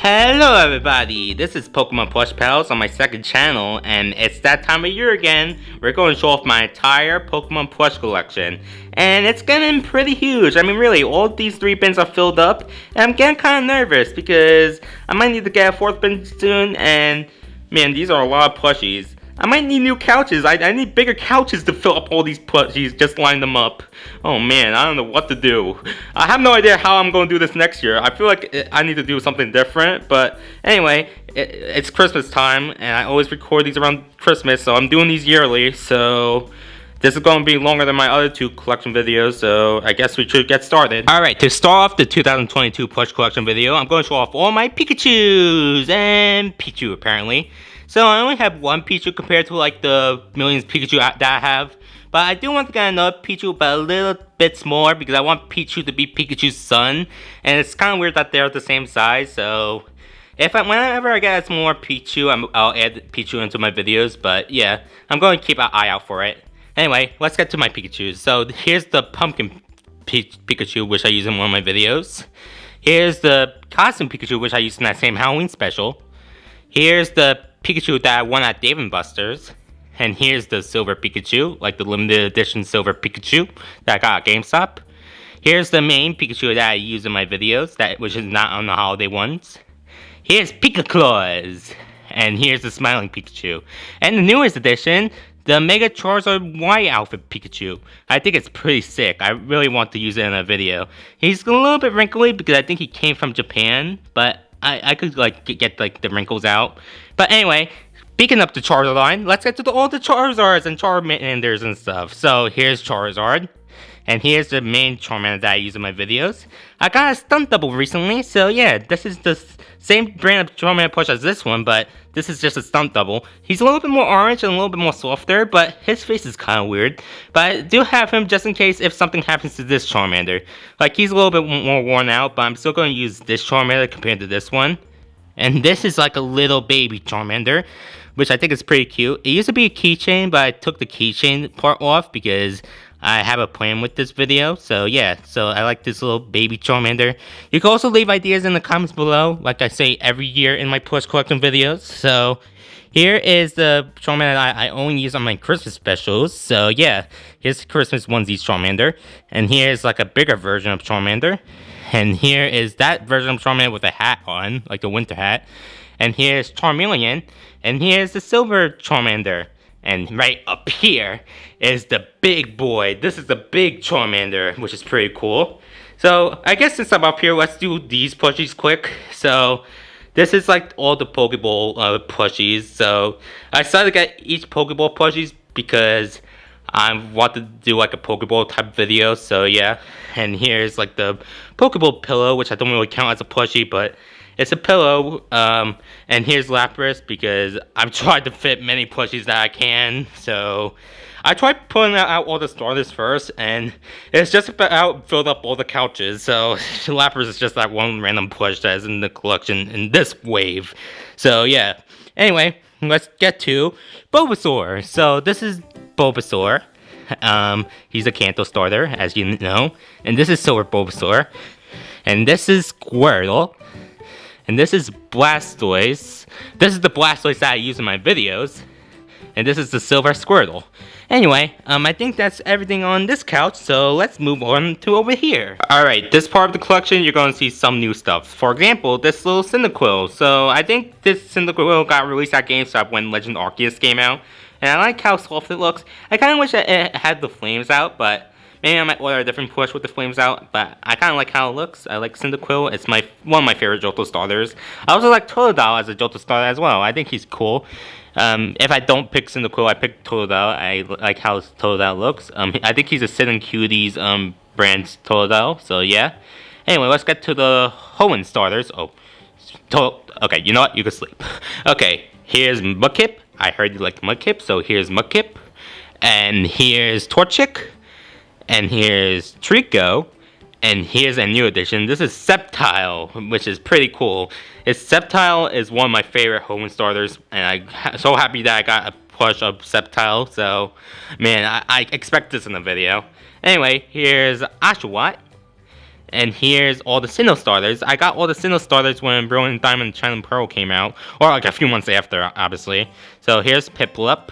Hello everybody, this is Pokemon Plush Pals on my second channel, and it's that time of year again. We're going to show off my entire Pokemon Plush collection, and it's getting pretty huge. I mean really, all these 3 bins are filled up, and I'm getting kind of nervous because I might need to get a 4th bin soon, and man, these are a lot of plushies. I might need new couches. I need bigger couches to fill up all these plushies, just line them up. Oh man, I don't know what to do. I have no idea how I'm going to do this next year. I feel like I need to do something different, but anyway, it's Christmas time, and I always record these around Christmas, so I'm doing these yearly, so this is going to be longer than my other 2 collection videos, so I guess we should get started. Alright, to start off the 2022 plush collection video, I'm going to show off all my Pikachus and Pichu apparently. So I only have 1 Pichu compared to like the millions Pikachu that I have. But I do want to get another Pichu, but a little bit smaller because I want Pichu to be Pikachu's son. And it's kind of weird that they're the same size, so whenever I get a smaller Pichu, I'll add Pichu into my videos. But yeah, I'm going to keep an eye out for it. Anyway, let's get to my Pikachus. So here's the pumpkin Pikachu, which I use in one of my videos. Here's the costume Pikachu, which I used in that same Halloween special. Here's the Pikachu that I won at Dave & Buster's. And here's the silver Pikachu, like the limited edition silver Pikachu that I got at GameStop. Here's the main Pikachu that I use in my videos, which is not on the holiday ones. Here's Pika-Claus. And here's the smiling Pikachu. And the newest edition, the Mega Charizard White outfit Pikachu. I think it's pretty sick. I really want to use it in a video. He's a little bit wrinkly because I think he came from Japan, but I could like get like the wrinkles out. But anyway, speaking of the Charizard line, let's get to all the Charizards and Charmanders and stuff. So here's Charizard. And here's the main Charmander that I use in my videos. I got a stunt double recently, so yeah, this is the same brand of Charmander plush as this one, but this is just a stunt double. He's a little bit more orange and a little bit more softer, but his face is kind of weird. But I do have him just in case if something happens to this Charmander. Like, he's a little bit more worn out, but I'm still going to use this Charmander compared to this one. And this is like a little baby Charmander, which I think is pretty cute. It used to be a keychain, but I took the keychain part off because I have a plan with this video. So yeah, so I like this little baby Charmander. You can also leave ideas in the comments below, like I say every year in my plush collection videos. So here is the Charmander I only use on my Christmas specials. So yeah, here's the Christmas onesies Charmander. And here's like a bigger version of Charmander. And here is that version of Charmander with a hat on, like the winter hat. And here's Charmeleon. And here's the silver Charmander. And right up here is the big boy. This is the big Charmander, which is pretty cool. So I guess since I'm up here, let's do these plushies quick. So this is like all the Pokeball plushies. So I decided to get each Pokeball plushies because I want to do like a Pokeball type video. So yeah, and here's like the Pokeball pillow, which I don't really count as a plushie, but it's a pillow. And here's Lapras because I've tried to fit many plushies that I can. So I tried pulling out all the starters first, and it's just about filled up all the couches. So Lapras is just that one random plush that is in the collection in this wave. So yeah. Anyway, let's get to Bulbasaur. So this is Bulbasaur. He's a Kanto starter, as you know. And this is Silver Bulbasaur. And this is Squirtle. And this is Blastoise. This is the Blastoise that I use in my videos. And this is the Silver Squirtle. Anyway, I think that's everything on this couch, so let's move on to over here. Alright, this part of the collection, you're going to see some new stuff. For example, this little Cyndaquil. So, I think this Cyndaquil got released at GameStop when Legend Arceus came out. And I like how soft it looks. I kind of wish that it had the flames out, but maybe I might order a different plush with the flames out. But I kind of like how it looks. I like Cyndaquil. It's one of my favorite Johto starters. I also like Totodile as a Johto starter as well. I think he's cool. If I don't pick Cyndaquil, I pick Totodile. I like how Totodile looks. I think he's a Sid and Cuties brand Totodile. So yeah. Anyway, let's get to the Hoenn starters. Okay, you know what? You can sleep. Okay, here's Mudkip. I heard you like Mudkip, so here's Mudkip. And here's Torchic. And here's Trico. And here's a new addition. This is Sceptile, which is pretty cool. Sceptile is one of my favorite Hoenn starters, and I'm so happy that I got a plush of Sceptile. So, man, I expect this in the video. Anyway, here's Oshawott. And here's all the Sinnoh starters. I got all the Sinnoh starters when Brilliant Diamond Shining Pearl came out, or like a few months after, obviously. So here's Piplup,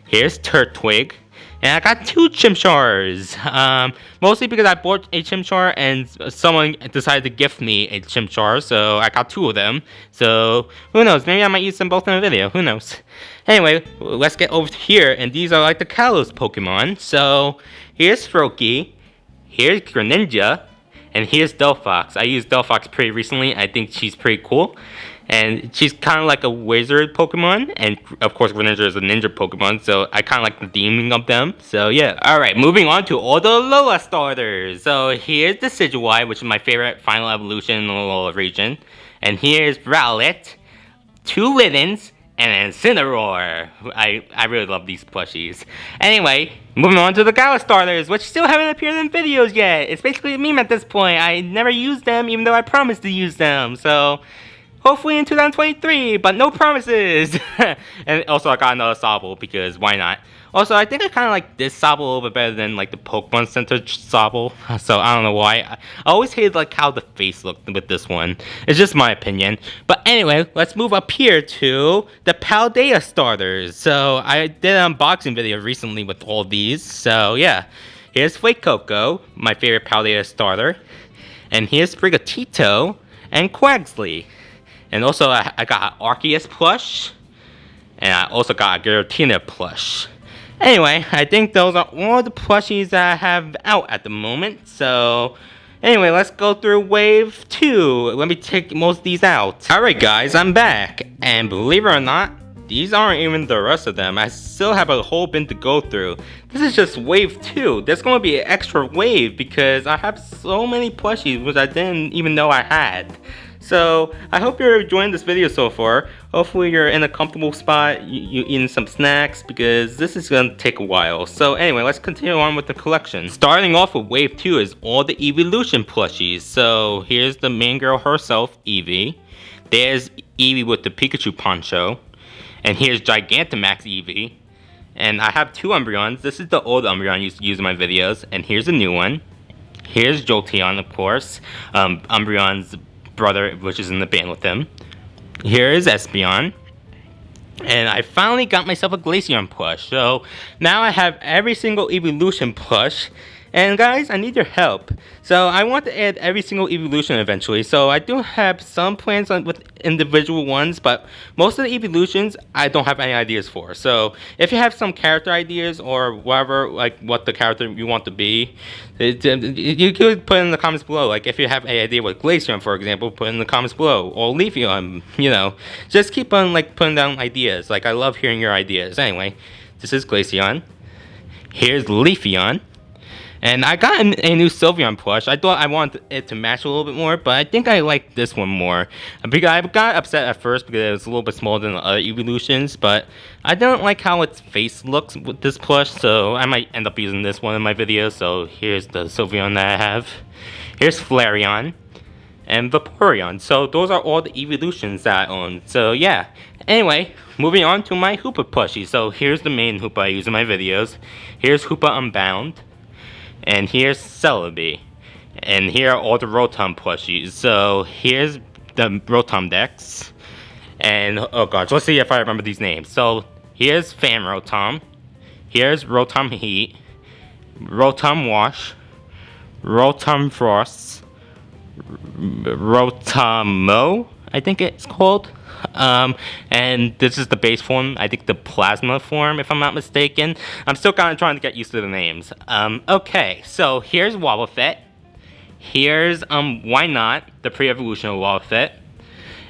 here's Turtwig, and I got 2 Chimchars. Mostly because I bought a Chimchar and someone decided to gift me a Chimchar, so I got 2 of them. So who knows? Maybe I might use them both in a video. Who knows? Anyway, let's get over here, and these are like the Kalos Pokemon. So here's Froakie, here's Greninja, and here's Delphox. I used Delphox pretty recently. I think she's pretty cool. And she's kind of like a wizard Pokemon. And of course, Greninja is a ninja Pokemon. So I kind of like the theming of them. So yeah. Alright, moving on to all the Alola starters. So here's the Decidueye, which is my favorite final evolution in the Alola region. And here's Rowlet, 2 Liddens, and an Incineroar. I really love these plushies. Anyway, moving on to the Gala starters, which still haven't appeared in videos yet. It's basically a meme at this point. I never used them, even though I promised to use them. So hopefully in 2023, but no promises. And also I got another Sobble, because why not? Also, I think I kind of like this Sobble a little bit better than like the Pokemon Center Sobble. So I don't know why. I always hated like how the face looked with this one. It's just my opinion. But anyway, let's move up here to the Paldea starters. So I did an unboxing video recently with all these. So yeah, here's Fuecoco, my favorite Paldea starter. And here's Sprigatito and Quaxly. And also I got an Arceus plush. And I also got a Giratina plush. Anyway, I think those are all the plushies that I have out at the moment. So, anyway, let's go through wave 2. Let me take most of these out. Alright guys, I'm back. And believe it or not, these aren't even the rest of them. I still have a whole bin to go through. This is just wave 2. There's going to be an extra wave because I have so many plushies which I didn't even know I had. So, I hope you're enjoying this video so far. Hopefully you're in a comfortable spot, you eating some snacks, because this is going to take a while. So anyway, let's continue on with the collection. Starting off with wave 2 is all the Evolution plushies. So here's the main girl herself, Eevee. There's Eevee with the Pikachu poncho. And here's Gigantamax Eevee. And I have 2 Umbreons. This is the old Umbreon I used to use in my videos. And here's a new one. Here's Jolteon, of course. Umbreon's brother, which is in the band with him. Here is Espeon. And I finally got myself a Glaceon plush. So now I have every single Evolution plush. And guys, I need your help. So I want to add every single evolution eventually. So I do have some plans with individual ones, but most of the evolutions I don't have any ideas for. So if you have some character ideas or whatever, like what the character you want to be, you could put in the comments below. Like if you have an idea with Glaceon, for example, put in the comments below. Or Leafeon, you know. Just keep on like putting down ideas. Like I love hearing your ideas. Anyway, this is Glaceon. Here's Leafeon. And I got a new Sylveon plush. I thought I wanted it to match a little bit more, but I think I like this one more. Because I got upset at first because it was a little bit smaller than the other evolutions, but I don't like how its face looks with this plush, so I might end up using this one in my video. So here's the Sylveon that I have. Here's Flareon and Vaporeon. So those are all the evolutions that I own. So yeah. Anyway, moving on to my Hoopa plushie. So here's the main Hoopa I use in my videos. Here's Hoopa Unbound. And here's Celebi. And here are all the Rotom plushies. So here's the Rotom Dex. And oh gosh, let's see if I remember these names. So here's Fan Rotom. Here's Rotom Heat. Rotom Wash. Rotom Frost. Rotomo, I think it's called. And this is the base form, I think the plasma form, if I'm not mistaken. I'm still kind of trying to get used to the names. Okay, so here's Wobbuffet. Here's, Why Not, the pre-evolution of Wobbuffet.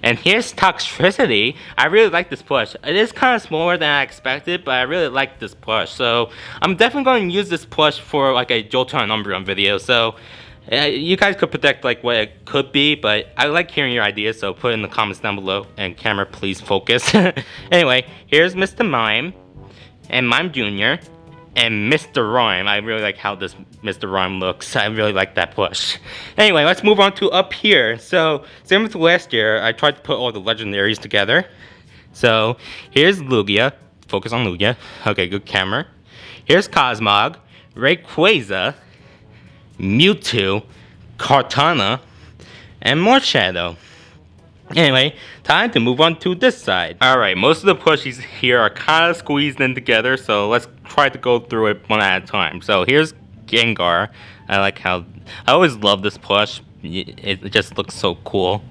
And here's Toxtricity. I really like this plush. It is kind of smaller than I expected, but I really like this plush. So, I'm definitely going to use this plush for like a Jolteon Umbreon video. So, you guys could predict like what it could be, but I like hearing your ideas, so put it in the comments down below. And camera, please focus. Anyway, here's Mr. Mime, and Mime Jr., and Mr. Rhyme. I really like how this Mr. Rhyme looks. I really like that plush. Anyway, let's move on to up here. So, same with last year, I tried to put all the legendaries together. So, here's Lugia. Focus on Lugia. Okay, good camera. Here's Cosmog, Rayquaza, Mewtwo, Kartana, and more Shadow. Anyway, time to move on to this side. Alright, most of the plushies here are kind of squeezed in together, so let's try to go through it one at a time. So here's Gengar. I like how, I always love this plush. It just looks so cool.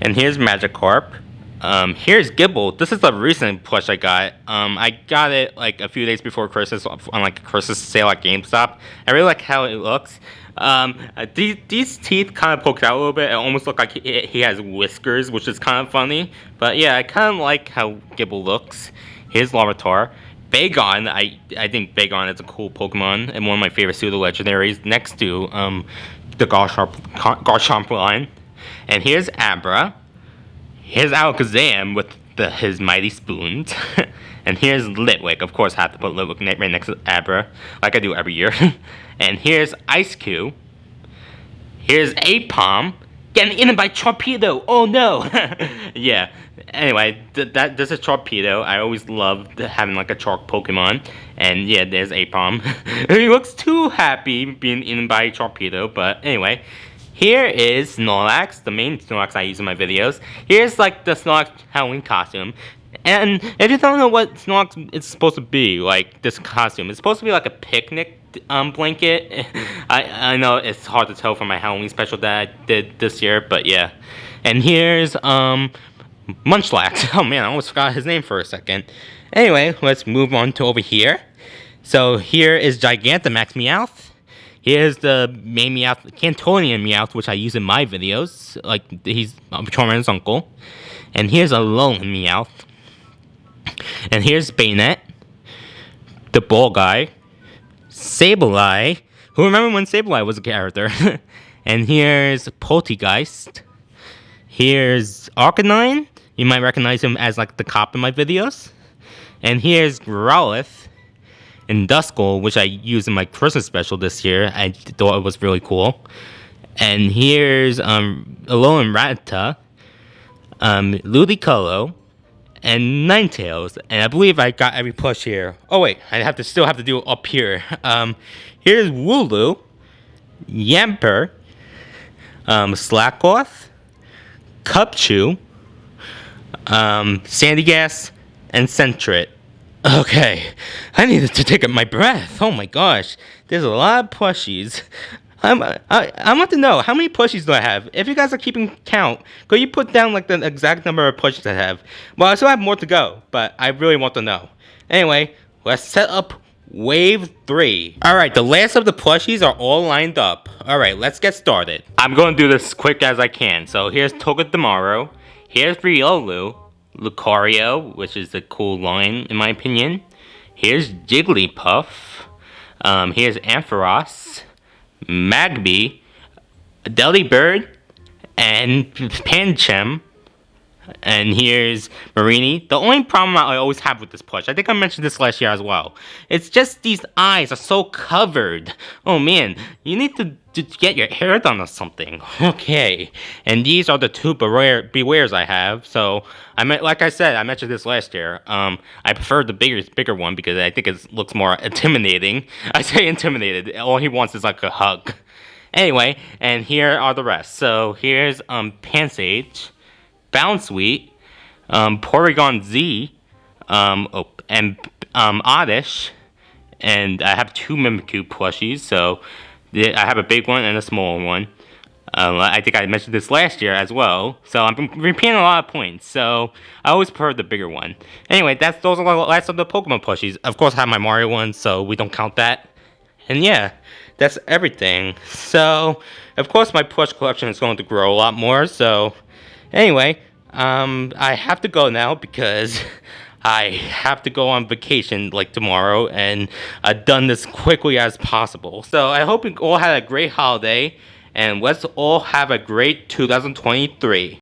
And here's Magikarp. Here's Gibble. This is a recent plush I got. I got it like a few days before Christmas on like a Christmas sale at GameStop. I really like how it looks. These teeth kind of poked out a little bit. It almost look like he has whiskers, which is kind of funny. But yeah, I kind of like how Gibble looks. Here's Larvitar. Bagon, I think Bagon is a cool Pokemon and one of my favorite pseudo legendaries next to the Garchomp line. And here's Abra. Here's Alakazam with his mighty spoons. And here's Litwick. Of course, I have to put Litwick right next to Abra, like I do every year. And here's Ice Cube. Here's Apom. Getting eaten by Torpedo. Oh no! Yeah. Anyway, this is Torpedo. I always loved having like a Chalk Pokemon. And yeah, there's Apom. He looks too happy being eaten by Torpedo. But anyway. Here is Snorlax, the main Snorlax I use in my videos. Here's like the Snorlax Halloween costume. And if you don't know what Snorlax is supposed to be, like this costume, it's supposed to be like a picnic blanket. I know it's hard to tell from my Halloween special that I did this year, but yeah. And here's Munchlax. Oh man, I almost forgot his name for a second. Anyway, let's move on to over here. So here is Gigantamax Meowth. Here's the main Meowth, Cantonian Meowth, which I use in my videos. Like, he's Charmander's uncle. And here's a Alolan Meowth. And here's Bayonet. The Ball Guy. Sableye. Who remember when Sableye was a character? And here's Poltegeist. Here's Arcanine. You might recognize him as, like, the cop in my videos. And here's Growlithe. And Duskull, which I used in my Christmas special this year. I thought it was really cool. And here's Alolan Rattata, Ludicolo, and Ninetales. And I believe I got every plush here. Oh wait, I still have to do it up here. Here's Wooloo, Yamper, Slackoth, Cupchew, Sandygast, and Sentret. Okay, I needed to take up my breath. Oh my gosh, there's a lot of plushies. I want to know, how many plushies do I have? If you guys are keeping count, could you put down like the exact number of plushies I have? Well, I still have more to go, but I really want to know. Anyway, let's set up Wave 3. Alright, the last of the plushies are all lined up. Alright, let's get started. I'm going to do this as quick as I can. So here's Togedemaru, here's Riolu, Lucario, which is a cool line in my opinion. Here's Jigglypuff. Here's Ampharos, Magby, Delibird, and Pancham. And here's Marini. The only problem I always have with this plush, I think I mentioned this last year as well, it's just these eyes are so covered. Oh man, you need to get your hair done or something. Okay, and these are the two Bewares I have. So like I said, I mentioned this last year. I prefer the bigger one because I think it looks more intimidating. I say intimidated. All he wants is like a hug. Anyway, and here are the rest. So here's Pansage, Bounsweet, Porygon Z, and Oddish, and I have two Mimikyu plushies, so I have a big one and a small one. I think I mentioned this last year as well, so I'm repeating a lot of points, so I always prefer the bigger one. Anyway, those are the last of the Pokemon plushies. Of course, I have my Mario one, so we don't count that. And yeah, that's everything. So, of course, my plush collection is going to grow a lot more, so anyway, I have to go now because I have to go on vacation like tomorrow, and I've done this quickly as possible. So I hope you all had a great holiday, and let's all have a great 2023.